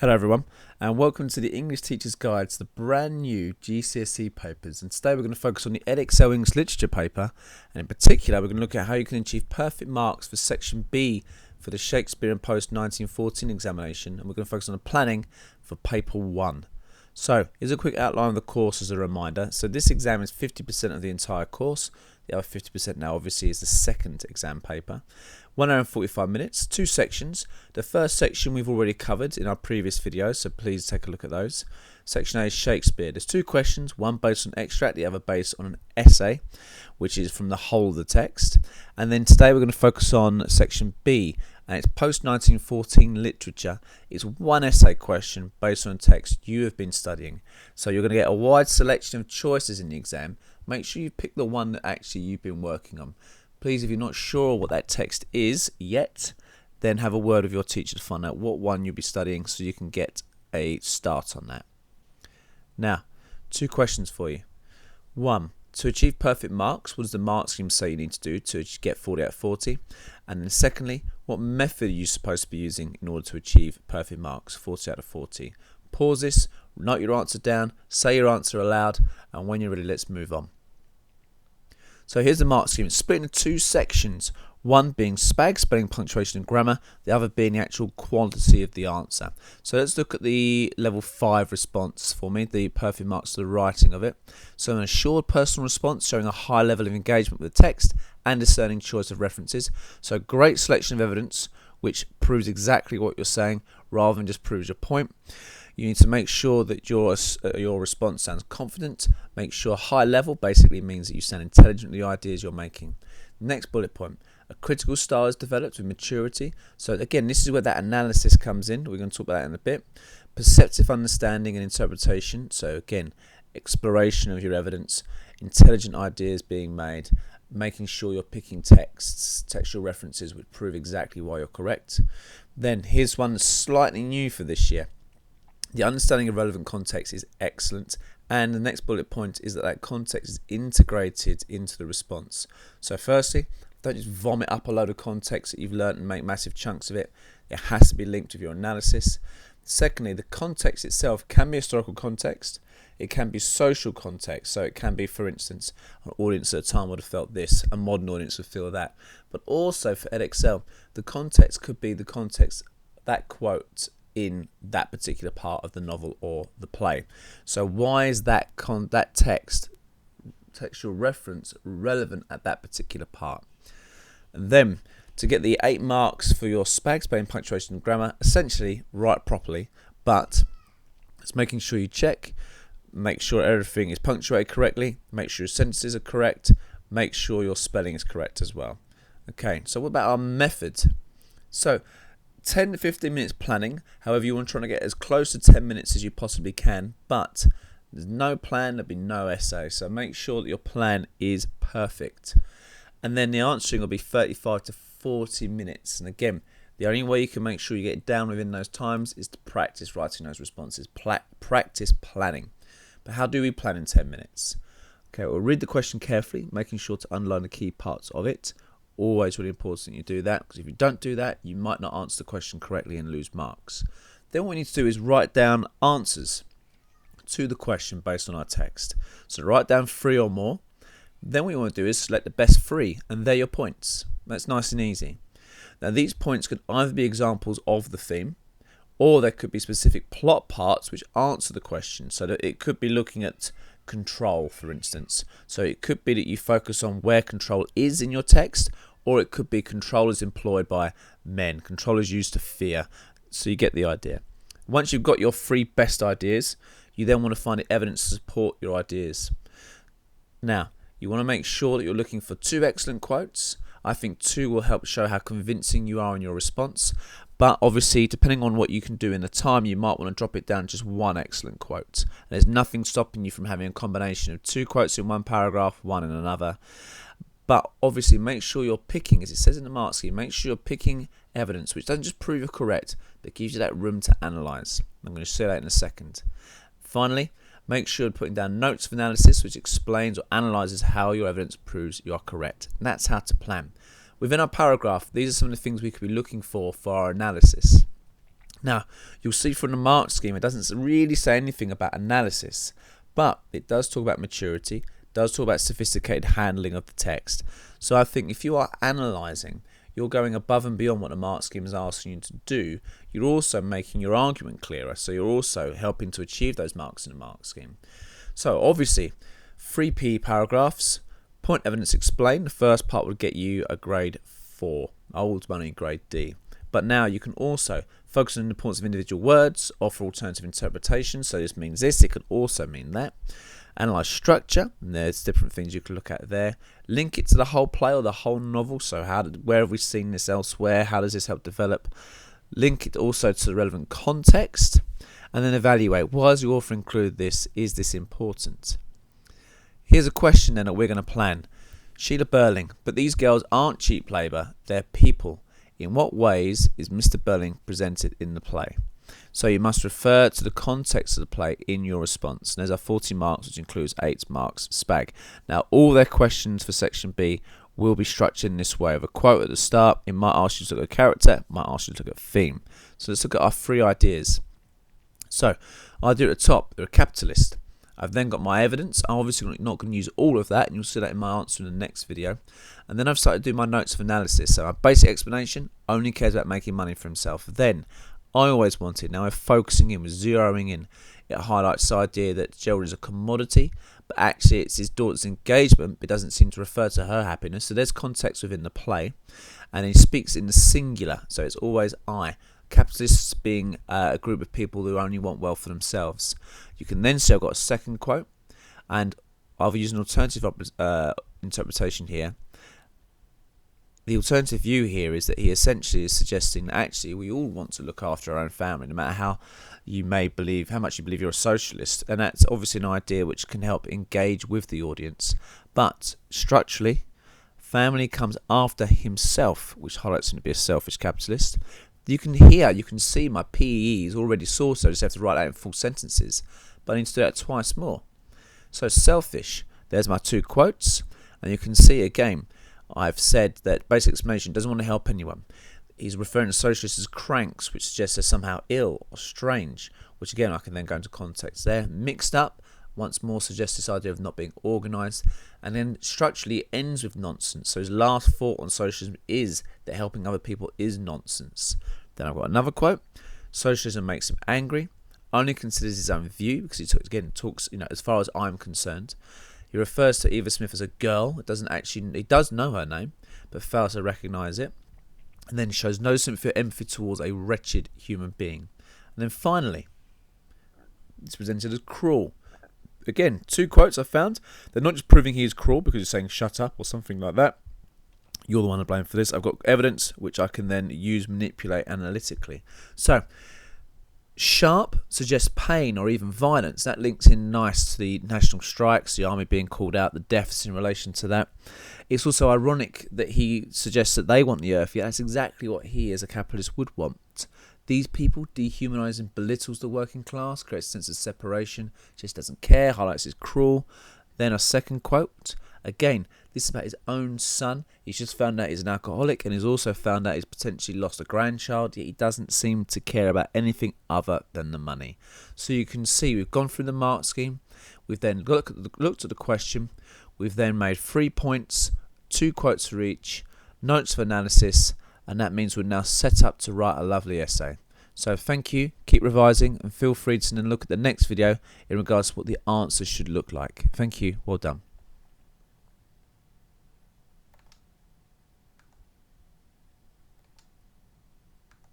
Hello everyone, and welcome to the English Teacher's Guide to the brand new GCSE papers. And today we're going to focus on the EDEXCEL English Literature paper, and in particular we're going to look at how you can achieve perfect marks for section B for the Shakespeare and Post 1914 examination, and we're going to focus on the planning for paper 1. So here's a quick outline of the course as a reminder. So this exam is 50% of the entire course. The other 50% now obviously is the second exam paper. 1 hour and 45 minutes, 2 sections. The first section we've already covered in our previous videos, so please take a look at those. Section A is Shakespeare. There's 2 questions, one based on extract, the other based on an essay, which is from the whole of the text. And then today we're going to focus on section B, and it's post 1914 literature. It's one essay question based on a text you have been studying. So you're going to get a wide selection of choices in the exam. Make sure you pick the one that actually you've been working on. Please, if you're not sure what that text is yet, then have a word with your teacher to find out what one you'll be studying so you can get a start on that. Now, 2 questions for you. 1. To achieve perfect marks, what does the mark scheme say you need to do to get 40 out of 40? And then secondly, what method are you supposed to be using in order to achieve perfect marks, 40 out of 40? Pause this, note your answer down, say your answer aloud, and when you're ready, let's move on. So here's the mark scheme. It's split into 2 sections, one being SPAG, spelling, punctuation and grammar, the other being the actual quality of the answer. So let's look at the level 5 response for me, the perfect marks to the writing of it. So an assured personal response showing a high level of engagement with the text and discerning choice of references. So great selection of evidence which proves exactly what you're saying rather than just proves your point. You need to make sure that your response sounds confident. Make sure high level basically means that you sound intelligent with the ideas you're making. Next bullet point. A critical style is developed with maturity. So again, this is where that analysis comes in. We're going to talk about that in a bit. Perceptive understanding and interpretation. So again, exploration of your evidence, intelligent ideas being made, making sure you're picking texts, textual references which prove exactly why you're correct. Then here's one that's slightly new for this year. The understanding of relevant context is excellent, and the next bullet point is that context is integrated into the response. So firstly, don't just vomit up a load of context that you've learnt and make massive chunks of it. It has to be linked with your analysis. Secondly, the context itself can be historical context. It can be social context. So it can be, for instance, an audience at the time would have felt this, a modern audience would feel that. But also for EDEXCEL, the context could be the context, that quote in that particular part of the novel or the play. So why is that textual reference relevant at that particular part? And then to get the 8 marks for your SPAG, spelling, punctuation and grammar, essentially write properly, but it's making sure you check, make sure everything is punctuated correctly, make sure your sentences are correct, make sure your spelling is correct as well. Okay, so what about our method? So 10 to 15 minutes planning. However, you want to try to get as close to 10 minutes as you possibly can, but there's no plan, there'll be no essay. So make sure that your plan is perfect. And then the answering will be 35 to 40 minutes. And again, the only way you can make sure you get it down within those times is to practice writing those responses, practice planning. But how do we plan in 10 minutes? Okay, we'll read the question carefully, making sure to underline the key parts of it. Always really important you do that, because if you don't do that, you might not answer the question correctly and lose marks. Then what we need to do is write down answers to the question based on our text. So write down 3 or more. Then what you want to do is select the best 3, and they're your points. That's nice and easy. Now these points could either be examples of the theme, or there could be specific plot parts which answer the question. So that it could be looking at control, for instance. So it could be that you focus on where control is in your text, or it could be control is employed by men. Control is used to fear. So you get the idea. Once you've got your 3 best ideas, you then want to find the evidence to support your ideas. Now, you want to make sure that you're looking for 2 excellent quotes. I think 2 will help show how convincing you are in your response. But obviously, depending on what you can do in the time, you might want to drop it down to just 1 excellent quote. There's nothing stopping you from having a combination of 2 quotes in one paragraph, 1 in another. But obviously, make sure you're picking, as it says in the mark scheme, make sure you're picking evidence which doesn't just prove you're correct, but gives you that room to analyse. I'm going to show that in a second. Finally, make sure you're putting down notes of analysis which explains or analyses how your evidence proves you are correct. And that's how to plan. Within our paragraph, these are some of the things we could be looking for our analysis. Now, you'll see from the mark scheme, it doesn't really say anything about analysis, but it does talk about maturity, does talk about sophisticated handling of the text. So I think if you are analysing, you're going above and beyond what the mark scheme is asking you to do. You're also making your argument clearer, so you're also helping to achieve those marks in the mark scheme. So obviously, 3 PE paragraphs, point evidence explained. The first part would get you a grade 4, ultimately grade D. But now you can also focus on the importance of individual words, offer alternative interpretation. So this means this, it could also mean that. Analyse structure, and there's different things you can look at there. Link it to the whole play or the whole novel. So where have we seen this elsewhere? How does this help develop? Link it also to the relevant context. And then evaluate, why has the author included this? Is this important? Here's a question then that we're going to plan. Sheila Burling, but these girls aren't cheap labour, they're people. In what ways is Mr. Burling presented in the play? So you must refer to the context of the play in your response. And there's our 40 marks, which includes 8 marks SPAG. Now, all their questions for section B will be structured in this way, of a quote at the start. It might ask you to look at character, it might ask you to look at theme. So let's look at our 3 ideas. So, idea at the top, they're a capitalist. I've then got my evidence. I'm obviously not going to use all of that, and you'll see that in my answer in the next video. And then I've started doing my notes of analysis. So my basic explanation, only cares about making money for himself. Then, I always wanted, now we're focusing in, we're zeroing in. It highlights the idea that Gerald is a commodity, but actually it's his daughter's engagement, but it doesn't seem to refer to her happiness. So there's context within the play. And he speaks in the singular, so it's always I. Capitalists being a group of people who only want well for themselves. You can then see I've got a second quote, and I'll use an alternative interpretation here. The alternative view here is that he essentially is suggesting that actually we all want to look after our own family, no matter how much you believe you're a socialist, and that's obviously an idea which can help engage with the audience. But structurally, family comes after himself, which highlights him to be a selfish capitalist. You can see my PE is already sourced, so I just have to write that in full sentences. But I need to do that twice more. So selfish, there's my 2 quotes, and you can see again, I've said that basic explanation doesn't want to help anyone. He's referring to socialists as cranks, which suggests they're somehow ill or strange, which again I can then go into context there. Mixed up, once more suggests this idea of not being organised, and then structurally ends with nonsense. So his last thought on socialism is that helping other people is nonsense. Then I've got another quote. Socialism makes him angry, only considers his own view, because he talks, as far as I'm concerned. He refers to Eva Smith as a girl. He does know her name, but fails to recognise it. And then shows no sympathy or empathy towards a wretched human being. And then finally, it's presented as cruel. Again, 2 quotes I found. They're not just proving he is cruel because he's saying shut up or something like that. You're the one to blame for this. I've got evidence which I can then manipulate analytically. So, sharp suggests pain or even violence. That links in nice to the national strikes, the army being called out, the deaths in relation to that. It's also ironic that he suggests that they want the earth, yet that's exactly what he as a capitalist would want. These people dehumanise and belittles the working class, creates a sense of separation, just doesn't care, highlights is cruel. Then a second quote. Again, this is about his own son. He's just found out he's an alcoholic, and he's also found out he's potentially lost a grandchild, yet he doesn't seem to care about anything other than the money. So you can see we've gone through the mark scheme. We've then looked at the question. We've then made 3 points, 2 quotes for each, notes for analysis, and that means we're now set up to write a lovely essay. So thank you, keep revising, and feel free to then look at the next video in regards to what the answers should look like. Thank you, well done.